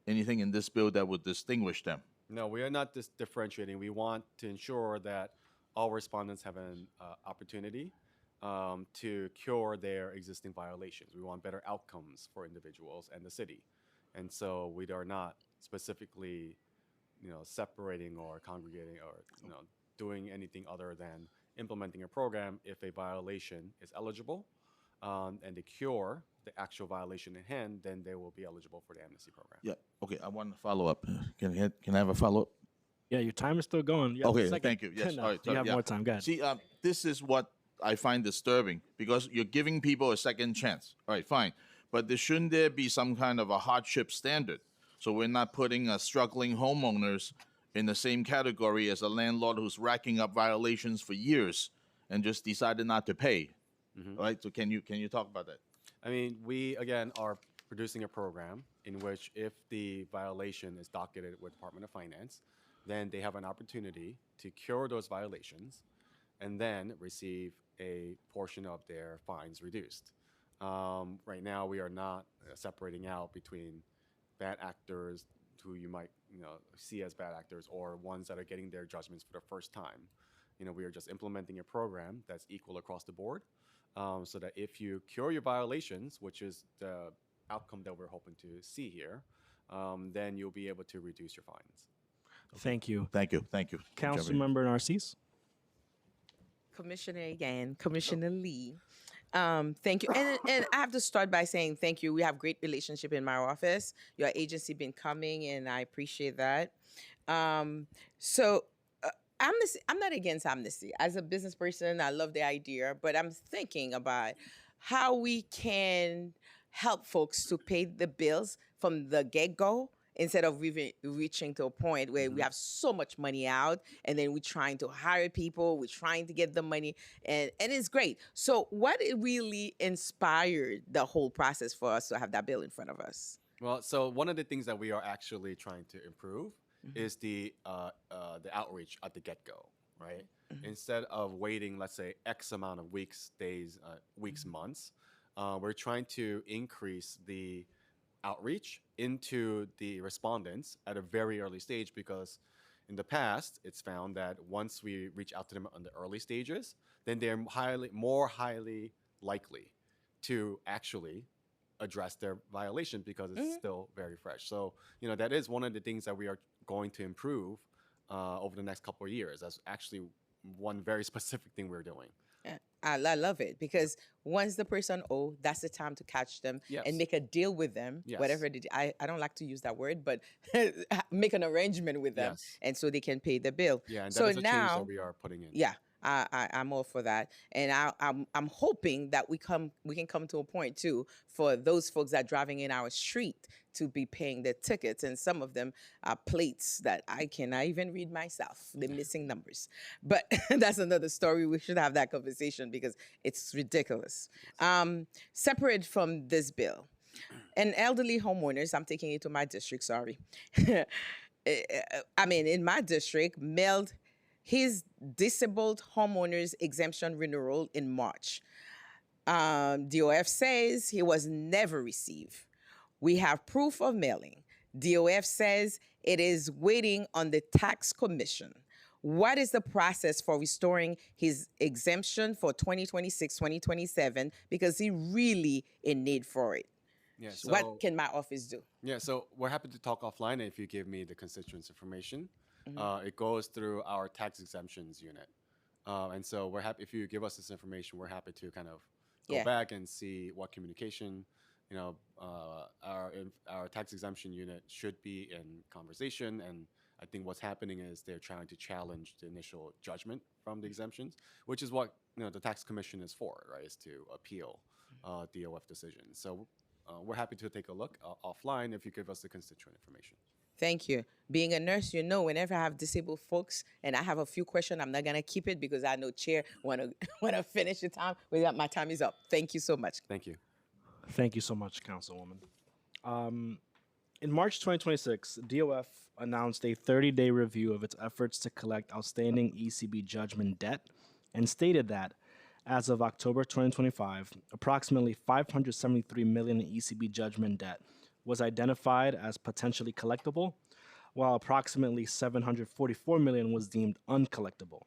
anything in this bill that would distinguish them. No, we are not differentiating. We want to ensure that all respondents have an opportunity to cure their existing violations. We want better outcomes for individuals and the city. And so we are not specifically, separating or congregating or, doing anything other than implementing a program if a violation is eligible and to cure the actual violation in hand, then they will be eligible for the amnesty program. Yeah. Okay. I want to follow up. Can I have a follow up? Yeah, your time is still going. You have a Okay. second. Thank you. Yes. No, All right. you have yeah. more time. Go ahead. See, this is what I find disturbing because you're giving people a second chance. All right. Fine. But shouldn't there be some kind of a hardship standard? So we're not putting struggling homeowners in the same category as a landlord who's racking up violations for years and just decided not to pay. All right. So can you talk about that? I mean, we, again, are producing a program in which if the violation is docketed with Department of Finance, then they have an opportunity to cure those violations and then receive a portion of their fines reduced. Right now, we are not separating out between bad actors who you might see as bad actors or ones that are getting their judgments for the first time. We are just implementing a program that's equal across the board. So that if you cure your violations, which is the outcome that we're hoping to see here, then you'll be able to reduce your fines. Thank you. Thank you. Thank you. Councilmember Narcisse. Commissioner again, Commissioner Lee. Thank you. And I have to start by saying thank you. We have great relationship in my office. Your agency been coming, and I appreciate that. So amnesty, I'm not against amnesty. As a business person, I love the idea, but I'm thinking about how we can help folks to pay the bills from the get-go instead of reaching to a point where we have so much money out and then we're trying to hire people, we're trying to get the money, and it's great. So what really inspired the whole process for us to have that bill in front of us? Well, so one of the things that we are actually trying to improve is the outreach at the get-go, right? Instead of waiting, let's say, X amount of weeks, days, months, we're trying to increase the outreach into the respondents at a very early stage because in the past, it's found that once we reach out to them on the early stages, then they're more highly likely to actually address their violation because it's still very fresh. So, that is one of the things that we are going to improve over the next couple of years. That's actually one very specific thing we're doing. I love it because once the person that's the time to catch them and make a deal with them, whatever it is. I don't like to use that word, but make an arrangement with them and so they can pay the bill. Yeah, and so that is a now, change that we are putting in. Yeah, I'm all for that, and I'm hoping that we can come to a point too for those folks that are driving in our street to be paying their tickets, and some of them are plates that I cannot even read myself. They're missing numbers, but that's another story. We should have that conversation because it's ridiculous. Separate from this bill, and elderly homeowners. I'm taking it to my district. Sorry, I mean in my district mailed his disabled homeowners exemption renewal in March. DOF says he was never received. We have proof of mailing. DOF says it is waiting on the tax commission. What is the process for restoring his exemption for 2026, 2027? Because he really in need for it. Yeah, So what can my office do? Yeah, so we're happy to talk offline if you give me the constituents information. It goes through our tax exemptions unit. And so we're happy if you give us this information, we're happy to kind of go Yeah. back and see what communication, our tax exemption unit should be in conversation. And I think what's happening is they're trying to challenge the initial judgment from the exemptions, which is what the tax commission is for, right? Is to appeal DOF decisions. So we're happy to take a look offline if you give us the constituent information. Thank you. Being a nurse, whenever I have disabled folks and I have a few questions, I'm not gonna keep it because I know chair wanna wanna finish the time. My time is up. Thank you so much. Thank you. Thank you so much, Councilwoman. In March 2026, DOF announced a 30-day review of its efforts to collect outstanding ECB judgment debt and stated that, as of October 2025, approximately $573 million in ECB judgment debt was identified as potentially collectible, while approximately $744 million was deemed uncollectible.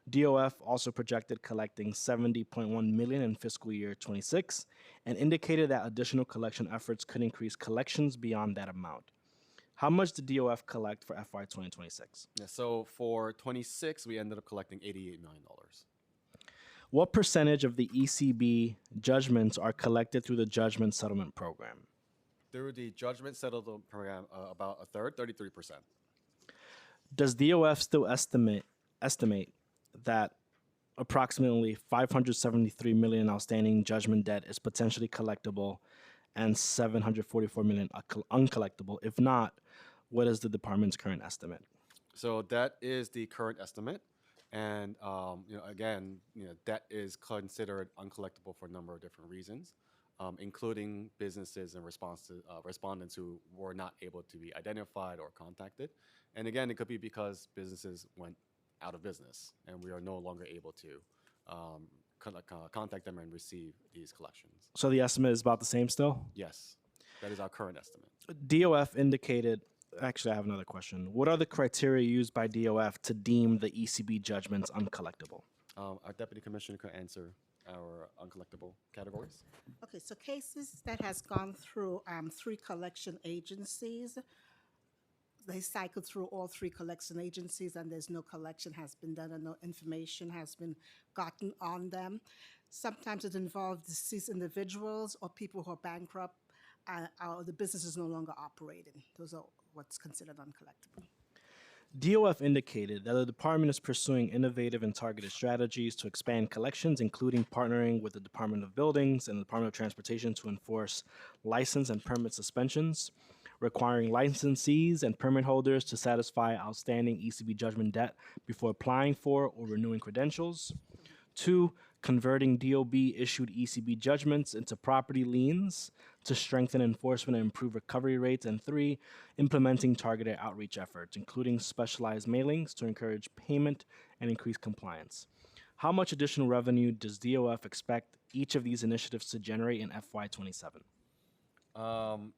DOF also projected collecting $70.1 million in fiscal year 26 and indicated that additional collection efforts could increase collections beyond that amount. How much did DOF collect for FY 2026? Yeah, so for 26, we ended up collecting $88 million. What percentage of the ECB judgments are collected through the judgment settlement program? Through the judgment settlement program, about a third, 33%. Does DOF still estimate that approximately $573 million outstanding judgment debt is potentially collectible and $744 million uncollectible? If not, what is the department's current estimate? So that is the current estimate. And debt is considered uncollectible for a number of different reasons, including businesses and respondents who were not able to be identified or contacted. And again, it could be because businesses went out of business and we are no longer able to contact them and receive these collections. So the estimate is about the same still? Yes, that is our current estimate. DOF indicated, actually, I have another question. What are the criteria used by DOF to deem the ECB judgments uncollectible? Our deputy commissioner could answer our uncollectible categories. Okay, so cases that has gone through 3 collection agencies, they cycled through all 3 collection agencies and there's no collection has been done and no information has been gotten on them. Sometimes it involves deceased individuals or people who are bankrupt, or the business is no longer operating. Those are what's considered uncollectible. DOF indicated that the department is pursuing innovative and targeted strategies to expand collections, including partnering with the Department of Buildings and the Department of Transportation to enforce license and permit suspensions, requiring licensees and permit holders to satisfy outstanding ECB judgment debt before applying for or renewing credentials. 2, converting DOB-issued ECB judgments into property liens to strengthen enforcement and improve recovery rates. And 3, implementing targeted outreach efforts, including specialized mailings to encourage payment and increase compliance. How much additional revenue does DOF expect each of these initiatives to generate in FY27?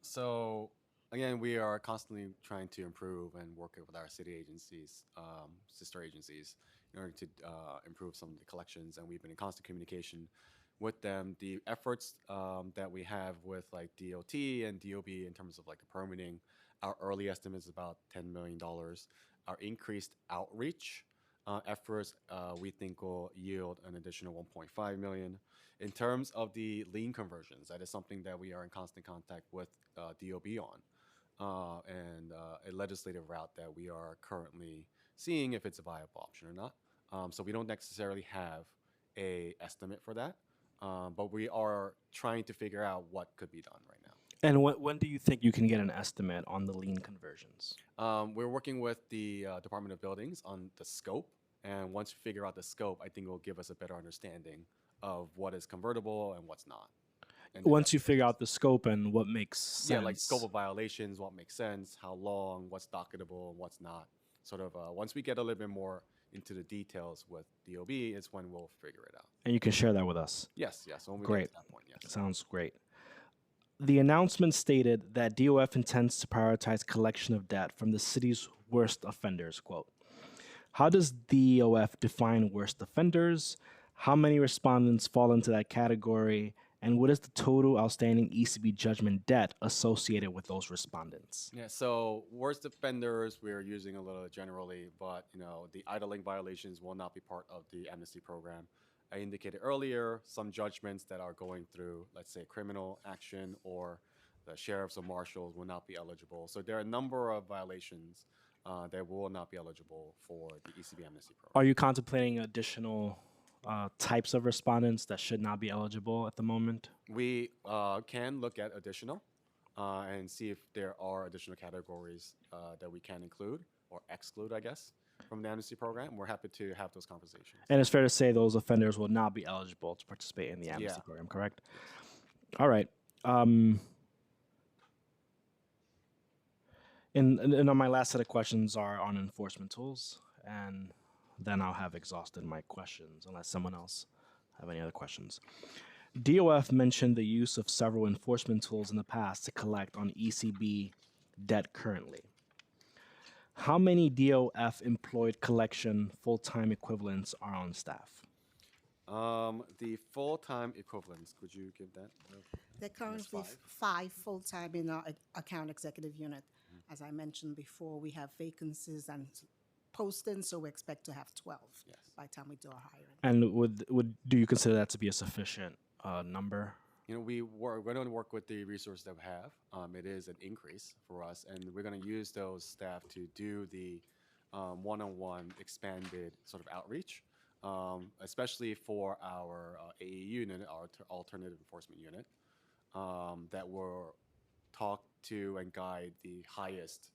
So again, we are constantly trying to improve and work with our city agencies, sister agencies, in order to improve some of the collections, and we've been in constant communication with them. The efforts that we have with like DOT and DOB in terms of like the permitting, our early estimate is about $10 million. Our increased outreach efforts we think will yield an additional $1.5 million. In terms of the lien conversions, that is something that we are in constant contact with DOB on, and a legislative route that we are currently seeing if it's a viable option or not. So we don't necessarily have a estimate for that, but we are trying to figure out what could be done right now. And when do you think you can get an estimate on the lien conversions? We're working with the Department of Buildings on the scope, and once we figure out the scope, I think it will give us a better understanding of what is convertible and what's not. And Once you figure out the scope and what makes sense. yeah, like scope of violations, what makes sense, how long, what's docketable, and what's not. Sort of once we get a little bit more into the details with DOB, is when we'll figure it out. And you can share that with us. Yes, when we Great. get to that point, yes. Sounds great. The announcement stated that DOF intends to prioritize collection of debt from the city's worst offenders, quote. How does DOF define worst offenders? How many respondents fall into that category? And what is the total outstanding ECB judgment debt associated with those respondents? Yeah, so worst offenders we're using a little generally, but the idling violations will not be part of the amnesty program. I indicated earlier, some judgments that are going through, let's say, criminal action or the sheriffs or marshals will not be eligible. So there are a number of violations that will not be eligible for the ECB amnesty program. Are you contemplating additional types of respondents that should not be eligible at the moment? We can look at additional and see if there are additional categories that we can include or exclude, I guess, from the amnesty program. We're happy to have those conversations. And it's fair to say those offenders will not be eligible to participate in the amnesty Yeah. program, correct? All right. And on my last set of questions are on enforcement tools, and then I'll have exhausted my questions unless someone else have any other questions. DOF mentioned the use of several enforcement tools in the past to collect on ECB debt currently. How many DOF employed collection full-time equivalents are on staff? The full-time equivalents, could you give that? There are currently five full-time in our account executive unit. As I mentioned before, we have vacancies and postings, so we expect to have 12 by the time we do our hiring. And do you consider that to be a sufficient number? You know, we're going to work with the resources that we have. It is an increase for us, and we're going to use those staff to do the one-on-one expanded sort of outreach, especially for our AE unit, our alternative enforcement unit, that will talk to and guide the highest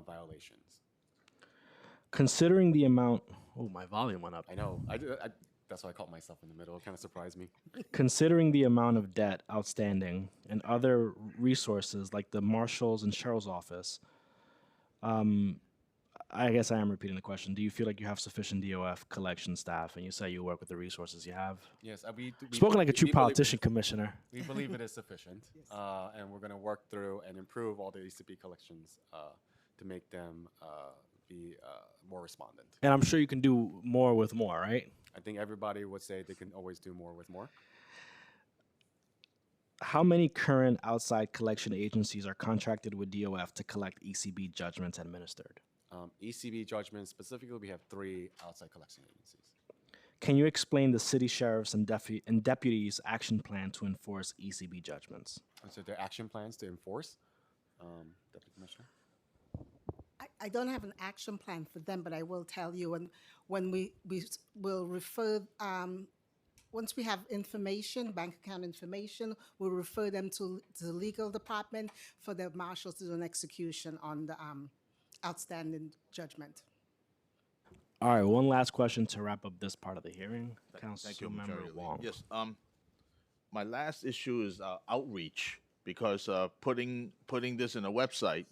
violations. Considering the amount, oh, my volume went up. I know. That's why I caught myself in the middle. It kind of surprised me. Considering the amount of debt outstanding and other resources like the marshal's and sheriff's office, I guess I am repeating the question. Do you feel like you have sufficient DOF collection staff? And you say you work with the resources you have. Yes, Spoken like a true politician, Commissioner. We believe it is sufficient, and we're going to work through and improve all the ECB collections to make them be more respondent. And I'm sure you can do more with more, right? I think everybody would say they can always do more with more. How many current outside collection agencies are contracted with DOF to collect ECB judgments administered? ECB judgments, specifically, we have 3 outside collection agencies. Can you explain the city sheriffs and deputies' action plan to enforce ECB judgments? So their action plans to enforce, Deputy Commissioner? I don't have an action plan for them, but I will tell you when we will refer, once we have information, bank account information, we'll refer them to the legal department for the marshals to do an execution on the outstanding judgment. All right, one last question to wrap up this part of the hearing. Thank you, Councilmember Majority Leader. Wong. Yes. My last issue is outreach, because putting this in a website,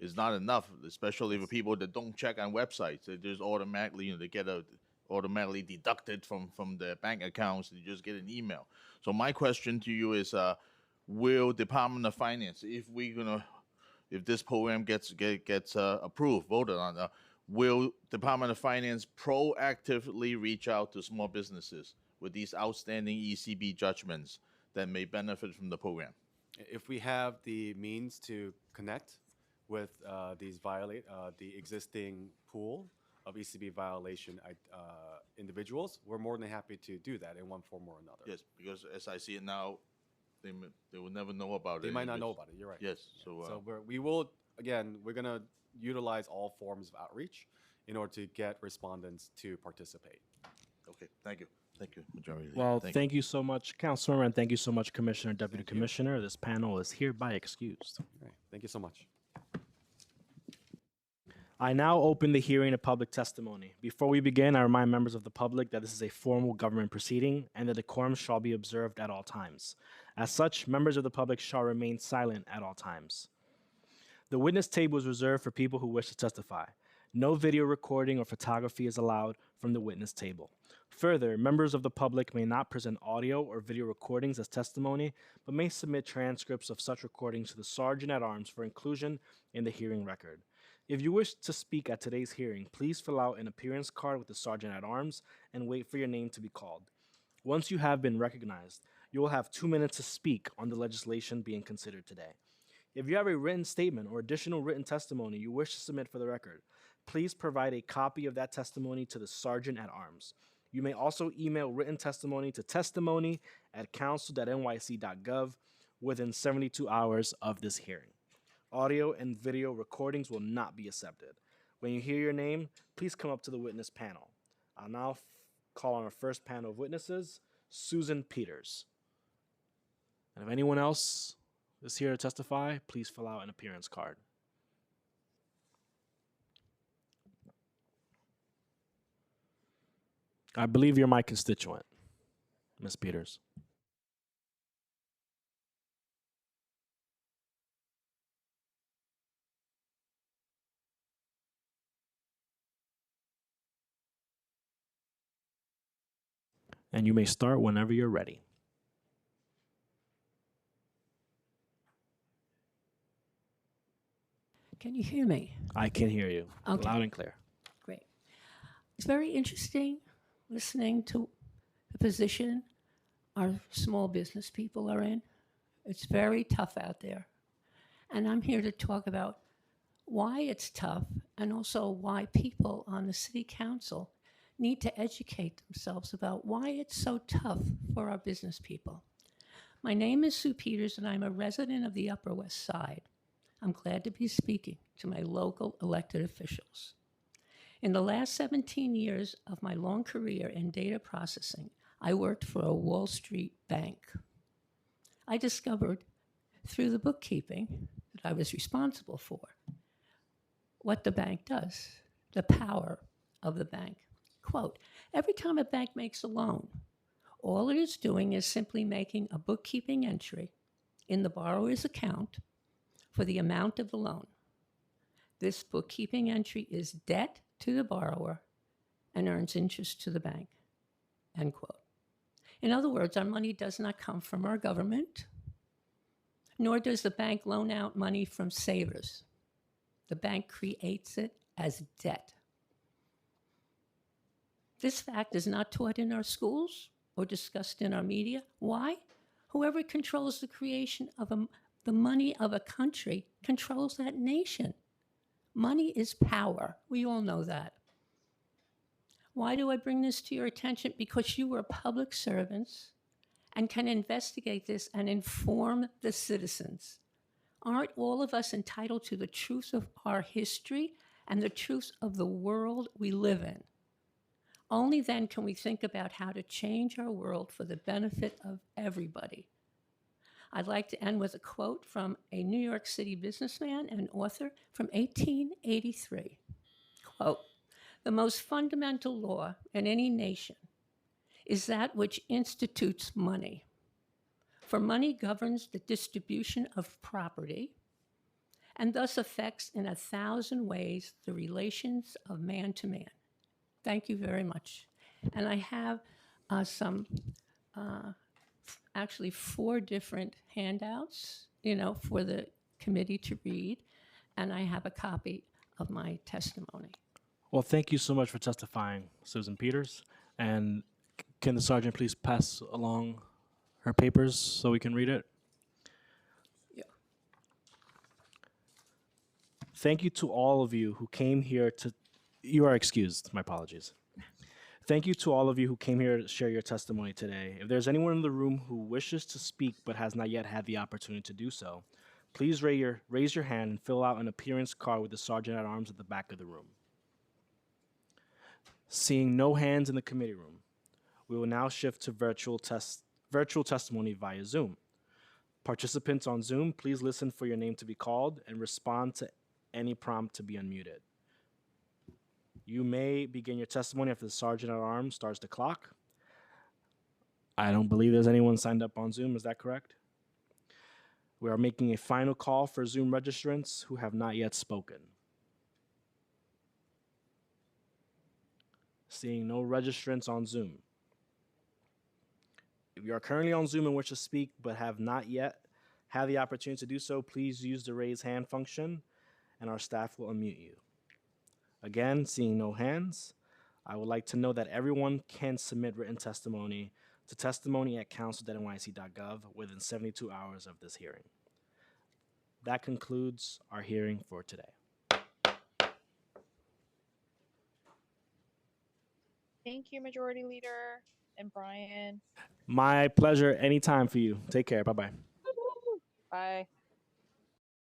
is not enough, especially for people that don't check on websites. They just automatically, they get automatically deducted from their bank accounts. They just get an email. So my question to you is, will Department of Finance, if this program gets approved, voted on, will Department of Finance proactively reach out to small businesses with these outstanding ECB judgments that may benefit from the program? If we have the means to connect with the existing pool of ECB violation individuals, we're more than happy to do that in one form or another. Yes, because as I see it now, they will never know about it. They might not know about it. You're right. Yes. Yeah. So we're going to utilize all forms of outreach in order to get respondents to participate. Okay. Thank you. Thank you, Majority Leader. Well, thank you so much, Councilmember, and thank you so much, Commissioner, Deputy Commissioner. This panel is hereby excused. All right. Thank you so much. I now open the hearing to public testimony. Before we begin, I remind members of the public that this is a formal government proceeding and that decorum shall be observed at all times. As such, members of the public shall remain silent at all times. The witness table is reserved for people who wish to testify. No video recording or photography is allowed from the witness table. Further, members of the public may not present audio or video recordings as testimony, but may submit transcripts of such recordings to the Sergeant at Arms for inclusion in the hearing record. If you wish to speak at today's hearing, please fill out an appearance card with the Sergeant at Arms and wait for your name to be called. Once you have been recognized, you will have 2 minutes to speak on the legislation being considered today. If you have a written statement or additional written testimony you wish to submit for the record, please provide a copy of that testimony to the Sergeant at Arms. You may also email written testimony to testimony@council.nyc.gov within 72 hours of this hearing. Audio and video recordings will not be accepted. When you hear your name, please come up to the witness panel. I'll now call on our first panel of witnesses, Susan Peters. And if anyone else is here to testify, please fill out an appearance card. I believe you're my constituent, Ms. Peters. And you may start whenever you're ready. Can you hear me? I can hear you Okay. loud and clear. Great. It's very interesting listening to the position our small business people are in. It's very tough out there. And I'm here to talk about why it's tough and also why people on the city council need to educate themselves about why it's so tough for our business people. My name is Sue Peters, and I'm a resident of the Upper West Side. I'm glad to be speaking to my local elected officials. In the last 17 years of my long career in data processing, I worked for a Wall Street bank. I discovered through the bookkeeping that I was responsible for what the bank does, the power of the bank. Quote, every time a bank makes a loan, all it is doing is simply making a bookkeeping entry in the borrower's account for the amount of the loan. This bookkeeping entry is debt to the borrower and earns interest to the bank, end quote. In other words, our money does not come from our government, nor does the bank loan out money from savers. The bank creates it as debt. This fact is not taught in our schools or discussed in our media. Why? Whoever controls the creation of the money of a country controls that nation. Money is power. We all know that. Why do I bring this to your attention? Because you are public servants and can investigate this and inform the citizens. Aren't all of us entitled to the truth of our history and the truth of the world we live in? Only then can we think about how to change our world for the benefit of everybody. I'd like to end with a quote from a New York City businessman and author from 1883. Quote, the most fundamental law in any nation is that which institutes money. For money governs the distribution of property and thus affects in 1,000 ways the relations of man to man. Thank you very much. And I have actually 4 different handouts, for the committee to read, and I have a copy of my testimony. Well, thank you so much for testifying, Susan Peters. And can the sergeant please pass along her papers so we can read it? Yeah. Thank you to all of you who came here to... You are excused. My apologies. Thank you to all of you who came here to share your testimony today. If there's anyone in the room who wishes to speak but has not yet had the opportunity to do so, please raise your hand and fill out an appearance card with the sergeant at arms at the back of the room. Seeing no hands in the committee room, we will now shift to virtual testimony via Zoom. Participants on Zoom, please listen for your name to be called and respond to any prompt to be unmuted. You may begin your testimony after the sergeant at arms starts the clock. I don't believe there's anyone signed up on Zoom. Is that correct? We are making a final call for Zoom registrants who have not yet spoken. Seeing no registrants on Zoom. If you are currently on Zoom and wish to speak but have not yet had the opportunity to do so, please use the raise hand function and our staff will unmute you. Again, seeing no hands, I would like to know that everyone can submit written testimony to testimony@council.nyc.gov within 72 hours of this hearing. That concludes our hearing for today. Thank you, Majority Leader and Brian. My pleasure. Anytime for you. Take care. Bye bye. Bye.